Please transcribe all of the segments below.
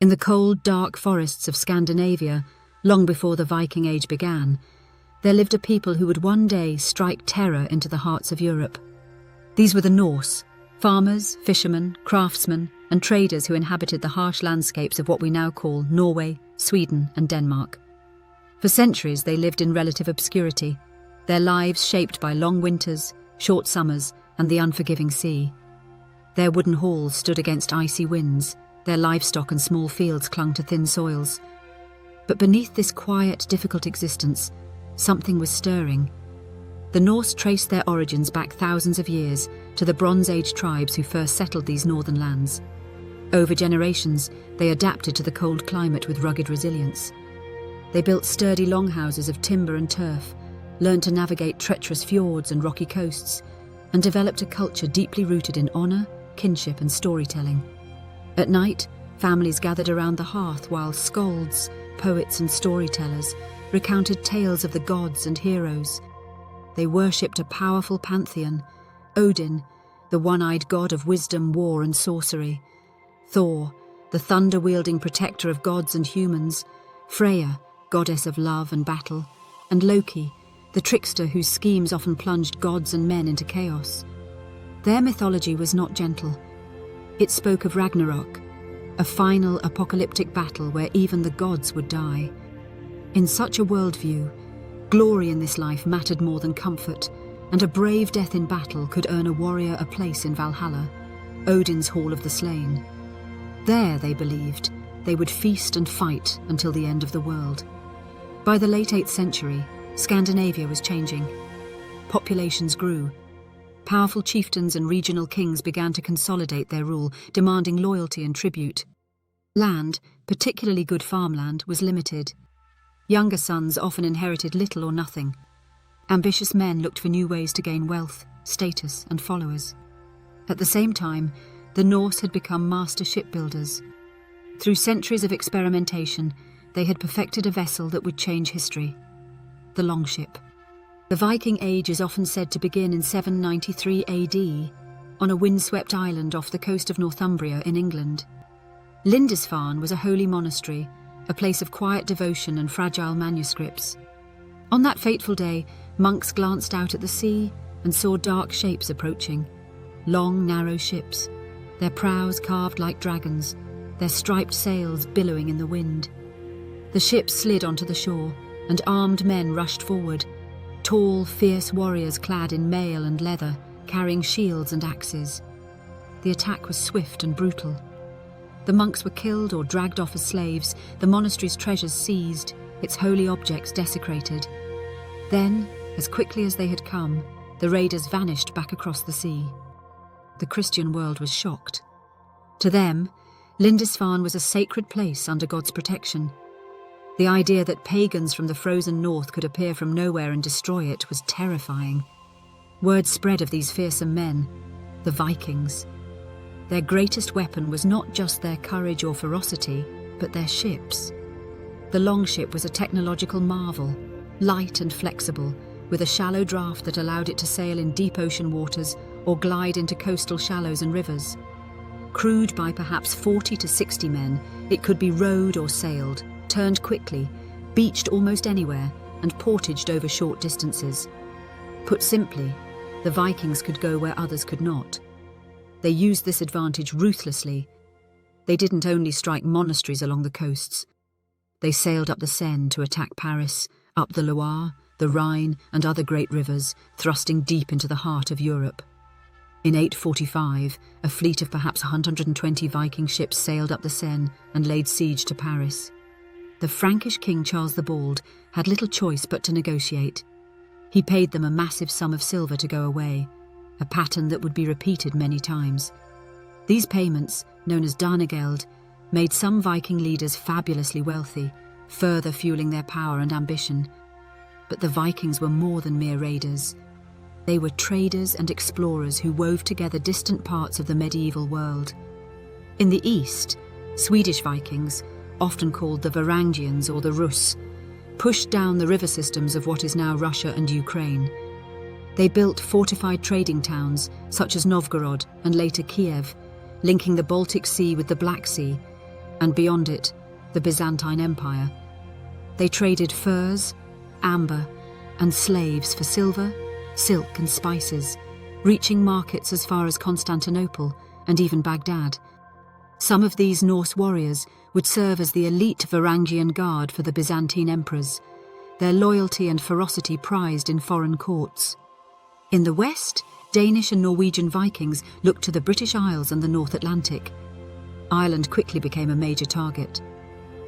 In the cold, dark forests of Scandinavia, long before the Viking Age began, there lived a people who would one day strike terror into the hearts of Europe. These were the Norse, farmers, fishermen, craftsmen, and traders who inhabited the harsh landscapes of what we now call Norway, Sweden, and Denmark. For centuries they lived in relative obscurity, their lives shaped by long winters, short summers, and the unforgiving sea. Their wooden halls stood against icy winds, their livestock and small fields clung to thin soils. But beneath this quiet, difficult existence, something was stirring. The Norse traced their origins back thousands of years to the Bronze Age tribes who first settled these northern lands. Over generations, they adapted to the cold climate with rugged resilience. They built sturdy longhouses of timber and turf, learned to navigate treacherous fjords and rocky coasts, and developed a culture deeply rooted in honour, kinship, and storytelling. At night, families gathered around the hearth while skalds, poets, and storytellers recounted tales of the gods and heroes. They worshipped a powerful pantheon: Odin, the one-eyed god of wisdom, war, and sorcery; Thor, the thunder-wielding protector of gods and humans; Freya, goddess of love and battle; and Loki, the trickster whose schemes often plunged gods and men into chaos. Their mythology was not gentle. It spoke of Ragnarok, a final apocalyptic battle where even the gods would die. In such a worldview, glory in this life mattered more than comfort, and a brave death in battle could earn a warrior a place in Valhalla, Odin's Hall of the Slain. There, they believed, they would feast and fight until the end of the world. By the late 8th century, Scandinavia was changing. Populations grew. Powerful chieftains and regional kings began to consolidate their rule, demanding loyalty and tribute. Land, particularly good farmland, was limited. Younger sons often inherited little or nothing. Ambitious men looked for new ways to gain wealth, status, and followers. At the same time, the Norse had become master shipbuilders. Through centuries of experimentation, they had perfected a vessel that would change history: the longship. The Viking Age is often said to begin in 793 AD, on a windswept island off the coast of Northumbria in England. Lindisfarne was a holy monastery, a place of quiet devotion and fragile manuscripts. On that fateful day, monks glanced out at the sea and saw dark shapes approaching. Long, narrow ships, their prows carved like dragons, their striped sails billowing in the wind. The ships slid onto the shore, and armed men rushed forward. Tall, fierce warriors clad in mail and leather, carrying shields and axes. The attack was swift and brutal. The monks were killed or dragged off as slaves, the monastery's treasures seized, its holy objects desecrated. Then, as quickly as they had come, the raiders vanished back across the sea. The Christian world was shocked. To them, Lindisfarne was a sacred place under God's protection. The idea that pagans from the frozen north could appear from nowhere and destroy it was terrifying. Word spread of these fearsome men, the Vikings. Their greatest weapon was not just their courage or ferocity, but their ships. The longship was a technological marvel, light and flexible, with a shallow draft that allowed it to sail in deep ocean waters or glide into coastal shallows and rivers. Crewed by perhaps 40 to 60 men, it could be rowed or sailed, turned quickly, beached almost anywhere, and portaged over short distances. Put simply, the Vikings could go where others could not. They used this advantage ruthlessly. They didn't only strike monasteries along the coasts. They sailed up the Seine to attack Paris, up the Loire, the Rhine, and other great rivers, thrusting deep into the heart of Europe. In 845, a fleet of perhaps 120 Viking ships sailed up the Seine and laid siege to Paris. The Frankish king Charles the Bald had little choice but to negotiate. He paid them a massive sum of silver to go away, a pattern that would be repeated many times. These payments, known as danegeld, made some Viking leaders fabulously wealthy, further fueling their power and ambition. But the Vikings were more than mere raiders. They were traders and explorers who wove together distant parts of the medieval world. In the east, Swedish Vikings, often called the Varangians or the Rus, pushed down the river systems of what is now Russia and Ukraine. They built fortified trading towns such as Novgorod and later Kiev, linking the Baltic Sea with the Black Sea, and beyond it, the Byzantine Empire. They traded furs, amber, and slaves for silver, silk, and spices, reaching markets as far as Constantinople and even Baghdad. Some of these Norse warriors would serve as the elite Varangian guard for the Byzantine emperors, their loyalty and ferocity prized in foreign courts. In the west, Danish and Norwegian Vikings looked to the British Isles and the North Atlantic. Ireland quickly became a major target.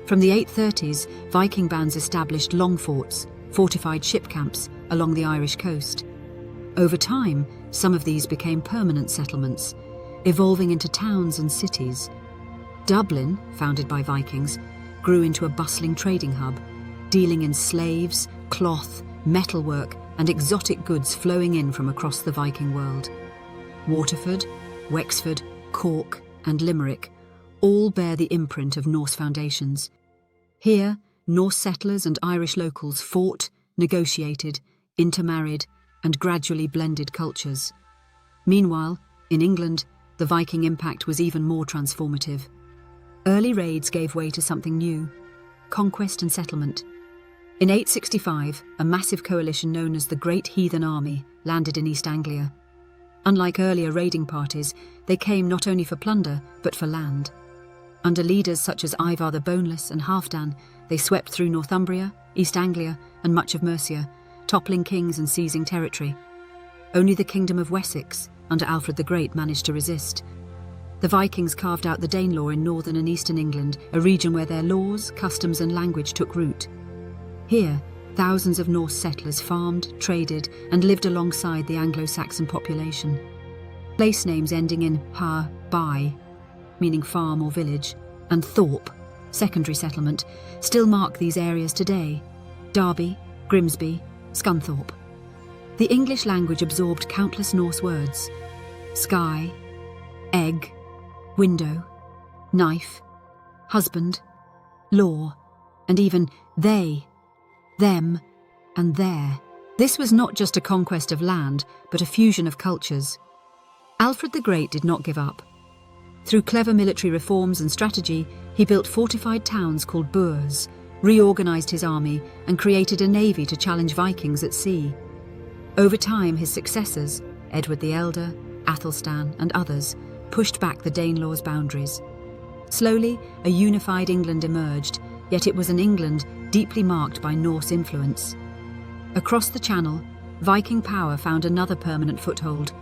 From the 830s, Viking bands established long forts, fortified ship camps along the Irish coast. Over time, some of these became permanent settlements, evolving into towns and cities. Dublin, founded by Vikings, grew into a bustling trading hub, dealing in slaves, cloth, metalwork, and exotic goods flowing in from across the Viking world. Waterford, Wexford, Cork, and Limerick all bear the imprint of Norse foundations. Here, Norse settlers and Irish locals fought, negotiated, intermarried, and gradually blended cultures. Meanwhile, in England, the Viking impact was even more transformative. Early raids gave way to something new: conquest and settlement. In 865, a massive coalition known as the Great Heathen Army landed in East Anglia. Unlike earlier raiding parties, they came not only for plunder, but for land. Under leaders such as Ivar the Boneless and Halfdan, they swept through Northumbria, East Anglia, and much of Mercia, toppling kings and seizing territory. Only the Kingdom of Wessex, under Alfred the Great, managed to resist. The Vikings carved out the Danelaw in northern and eastern England, a region where their laws, customs, and language took root. Here, thousands of Norse settlers farmed, traded, and lived alongside the Anglo-Saxon population. Place names ending in ha, by, meaning farm or village, and thorp, secondary settlement, still mark these areas today: Derby, Grimsby, Scunthorpe. The English language absorbed countless Norse words: sky, egg, window, knife, husband, law, and even they, them, and their. This was not just a conquest of land, but a fusion of cultures. Alfred the Great did not give up. Through clever military reforms and strategy, he built fortified towns called boors, reorganized his army, and created a navy to challenge Vikings at sea. Over time, his successors, Edward the Elder, Athelstan, and others, pushed back the Danelaw's boundaries. Slowly, a unified England emerged, yet it was an England deeply marked by Norse influence. Across the Channel, Viking power found another permanent foothold.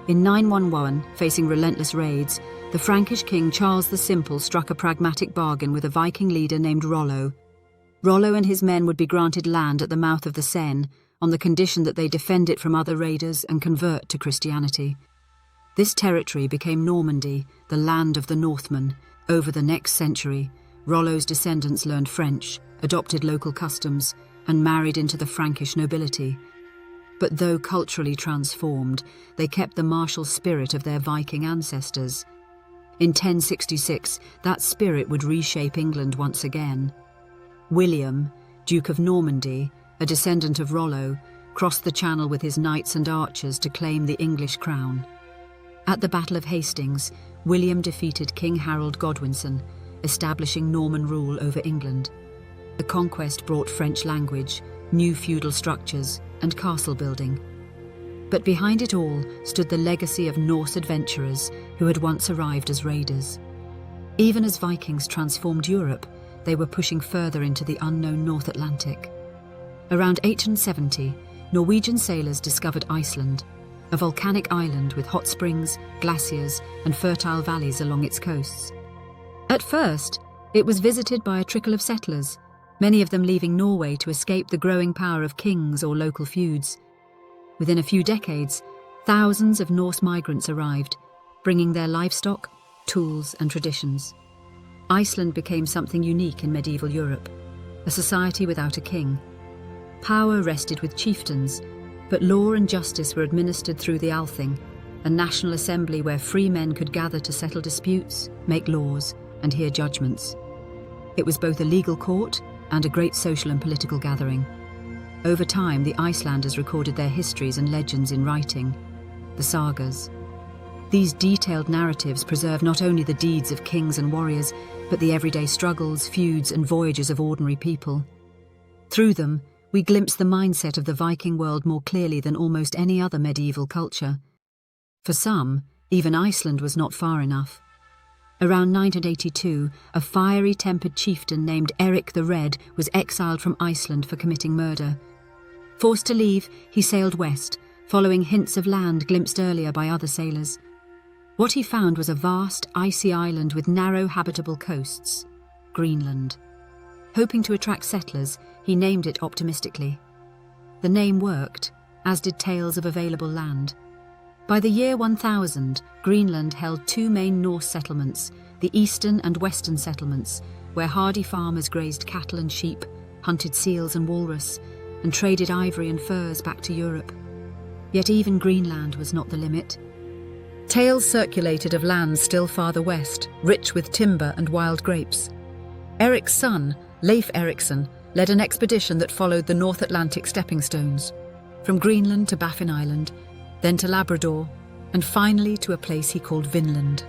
In 911, facing relentless raids, the Frankish king Charles the Simple struck a pragmatic bargain with a Viking leader named Rollo. Rollo and his men would be granted land at the mouth of the Seine on the condition that they defend it from other raiders and convert to Christianity. This territory became Normandy, the land of the Northmen. Over the next century, Rollo's descendants learned French, adopted local customs, and married into the Frankish nobility. But though culturally transformed, they kept the martial spirit of their Viking ancestors. In 1066, that spirit would reshape England once again. William, Duke of Normandy, a descendant of Rollo, crossed the Channel with his knights and archers to claim the English crown. At the Battle of Hastings, William defeated King Harold Godwinson, establishing Norman rule over England. The conquest brought French language, new feudal structures, and castle building. But behind it all stood the legacy of Norse adventurers who had once arrived as raiders. Even as Vikings transformed Europe, they were pushing further into the unknown North Atlantic. Around 870, Norwegian sailors discovered Iceland, a volcanic island with hot springs, glaciers, and fertile valleys along its coasts. At first, it was visited by a trickle of settlers, many of them leaving Norway to escape the growing power of kings or local feuds. Within a few decades, thousands of Norse migrants arrived, bringing their livestock, tools, and traditions. Iceland became something unique in medieval Europe, a society without a king. Power rested with chieftains, but law and justice were administered through the Althing, a national assembly where free men could gather to settle disputes, make laws, and hear judgments. It was both a legal court and a great social and political gathering. Over time, the Icelanders recorded their histories and legends in writing, the sagas. These detailed narratives preserve not only the deeds of kings and warriors, but the everyday struggles, feuds, and voyages of ordinary people. Through them, we glimpse the mindset of the Viking world more clearly than almost any other medieval culture. For some, even Iceland was not far enough. Around 982, a fiery-tempered chieftain named Eric the Red was exiled from Iceland for committing murder. Forced to leave, he sailed west, following hints of land glimpsed earlier by other sailors. What he found was a vast, icy island with narrow habitable coasts, Greenland. Hoping to attract settlers, he named it optimistically. The name worked, as did tales of available land. By the year 1000, Greenland held two main Norse settlements, the eastern and western settlements, where hardy farmers grazed cattle and sheep, hunted seals and walrus, and traded ivory and furs back to Europe. Yet even Greenland was not the limit. Tales circulated of lands still farther west, rich with timber and wild grapes. Eric's son, Leif Erikson, led an expedition that followed the North Atlantic stepping stones, from Greenland to Baffin Island, then to Labrador, and finally to a place he called Vinland.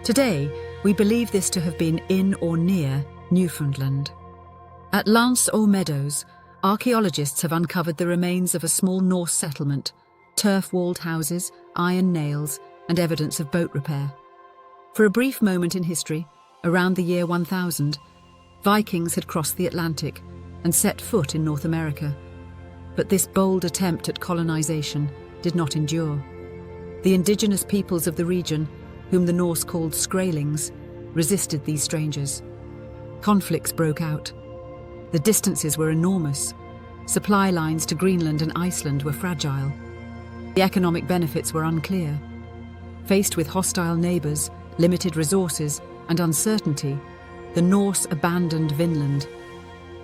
Today, we believe this to have been in or near Newfoundland. At Lance aux Meadows, archaeologists have uncovered the remains of a small Norse settlement, turf-walled houses, iron nails, and evidence of boat repair. For a brief moment in history, around the year 1000, Vikings had crossed the Atlantic and set foot in North America. But this bold attempt at colonization did not endure. The indigenous peoples of the region, whom the Norse called Skraelings, resisted these strangers. Conflicts broke out. The distances were enormous. Supply lines to Greenland and Iceland were fragile. The economic benefits were unclear. Faced with hostile neighbours, limited resources, and uncertainty, the Norse abandoned Vinland.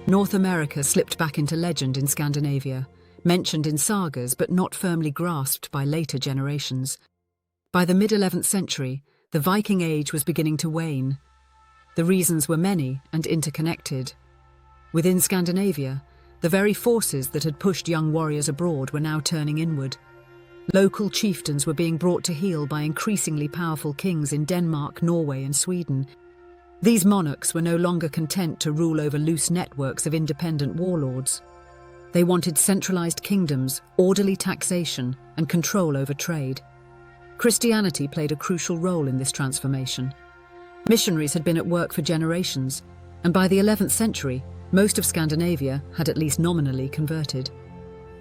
North America slipped back into legend in Scandinavia, mentioned in sagas but not firmly grasped by later generations. By the mid-11th century, the Viking Age was beginning to wane. The reasons were many and interconnected. Within Scandinavia, the very forces that had pushed young warriors abroad were now turning inward. Local chieftains were being brought to heel by increasingly powerful kings in Denmark, Norway, and Sweden. These monarchs were no longer content to rule over loose networks of independent warlords. They wanted centralized kingdoms, orderly taxation, and control over trade. Christianity played a crucial role in this transformation. Missionaries had been at work for generations, and by the 11th century, most of Scandinavia had at least nominally converted.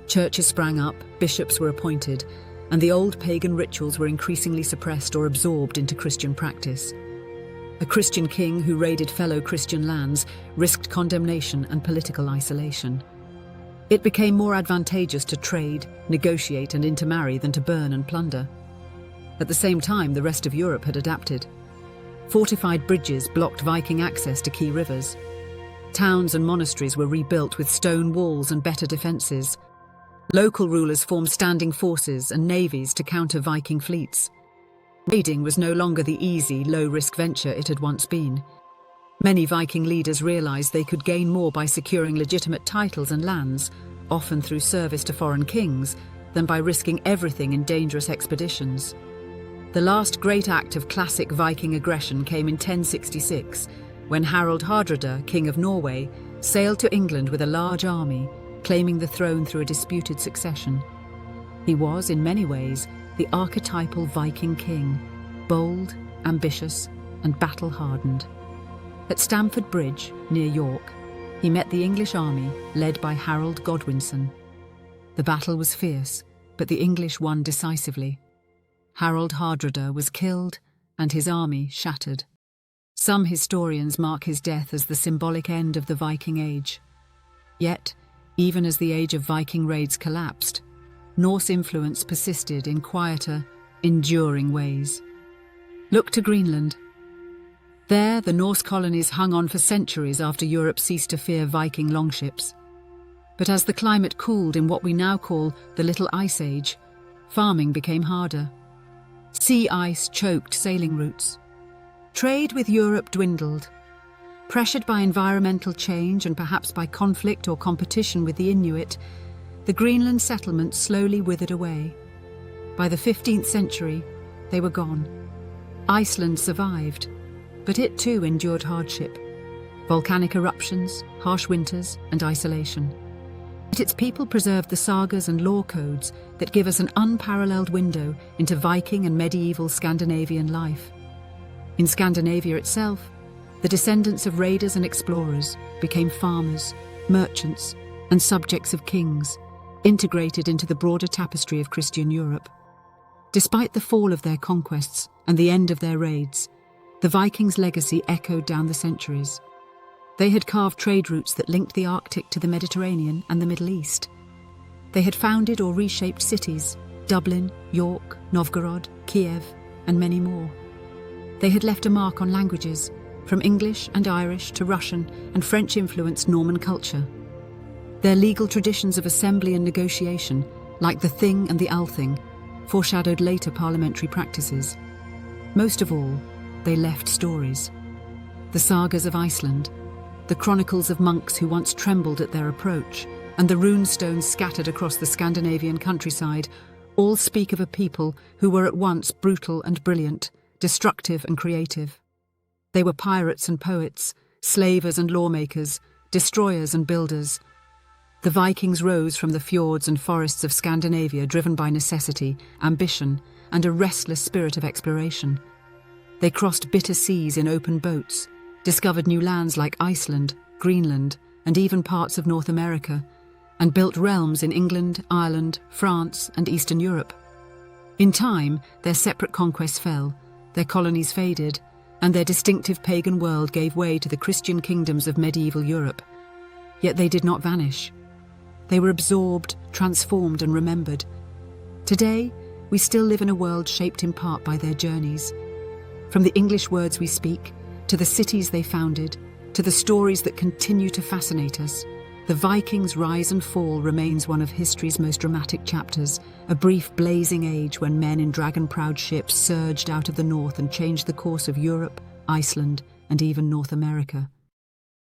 Churches sprang up, bishops were appointed, and the old pagan rituals were increasingly suppressed or absorbed into Christian practice. A Christian king who raided fellow Christian lands risked condemnation and political isolation. It became more advantageous to trade, negotiate, and intermarry than to burn and plunder. At the same time, the rest of Europe had adapted. Fortified bridges blocked Viking access to key rivers. Towns and monasteries were rebuilt with stone walls and better defences. Local rulers formed standing forces and navies to counter Viking fleets. Raiding was no longer the easy, low-risk venture it had once been. Many Viking leaders realised they could gain more by securing legitimate titles and lands, often through service to foreign kings, than by risking everything in dangerous expeditions. The last great act of classic Viking aggression came in 1066, when Harald Hardrada, King of Norway, sailed to England with a large army, claiming the throne through a disputed succession. He was, in many ways, the archetypal Viking king, bold, ambitious, and battle-hardened. At Stamford Bridge, near York, he met the English army led by Harold Godwinson. The battle was fierce, but the English won decisively. Harald Hardrada was killed and his army shattered. Some historians mark his death as the symbolic end of the Viking Age. Yet, even as the age of Viking raids collapsed, Norse influence persisted in quieter, enduring ways. Look to Greenland. There, the Norse colonies hung on for centuries after Europe ceased to fear Viking longships. But as the climate cooled in what we now call the Little Ice Age, farming became harder. Sea ice choked sailing routes. Trade with Europe dwindled. Pressured by environmental change and perhaps by conflict or competition with the Inuit, the Greenland settlement slowly withered away. By the 15th century, they were gone. Iceland survived, but it too endured hardship. Volcanic eruptions, harsh winters, and isolation. Yet its people preserved the sagas and law codes that give us an unparalleled window into Viking and medieval Scandinavian life. In Scandinavia itself, the descendants of raiders and explorers became farmers, merchants, and subjects of kings, integrated into the broader tapestry of Christian Europe. Despite the fall of their conquests and the end of their raids, the Vikings' legacy echoed down the centuries. They had carved trade routes that linked the Arctic to the Mediterranean and the Middle East. They had founded or reshaped cities, Dublin, York, Novgorod, Kiev, and many more. They had left a mark on languages, from English and Irish to Russian and French-influenced Norman culture. Their legal traditions of assembly and negotiation, like the Thing and the Althing, foreshadowed later parliamentary practices. Most of all, they left stories. The sagas of Iceland, the chronicles of monks who once trembled at their approach, and the runestones scattered across the Scandinavian countryside all speak of a people who were at once brutal and brilliant, destructive and creative. They were pirates and poets, slavers and lawmakers, destroyers and builders. The Vikings rose from the fjords and forests of Scandinavia driven by necessity, ambition, and a restless spirit of exploration. They crossed bitter seas in open boats, discovered new lands like Iceland, Greenland, and even parts of North America, and built realms in England, Ireland, France, and Eastern Europe. In time, their separate conquests fell, their colonies faded, and their distinctive pagan world gave way to the Christian kingdoms of medieval Europe. Yet they did not vanish. They were absorbed, transformed, and remembered. Today, we still live in a world shaped in part by their journeys. From the English words we speak, to the cities they founded, to the stories that continue to fascinate us, the Vikings' rise and fall remains one of history's most dramatic chapters, a brief blazing age when men in dragon-proud ships surged out of the north and changed the course of Europe, Iceland, and even North America.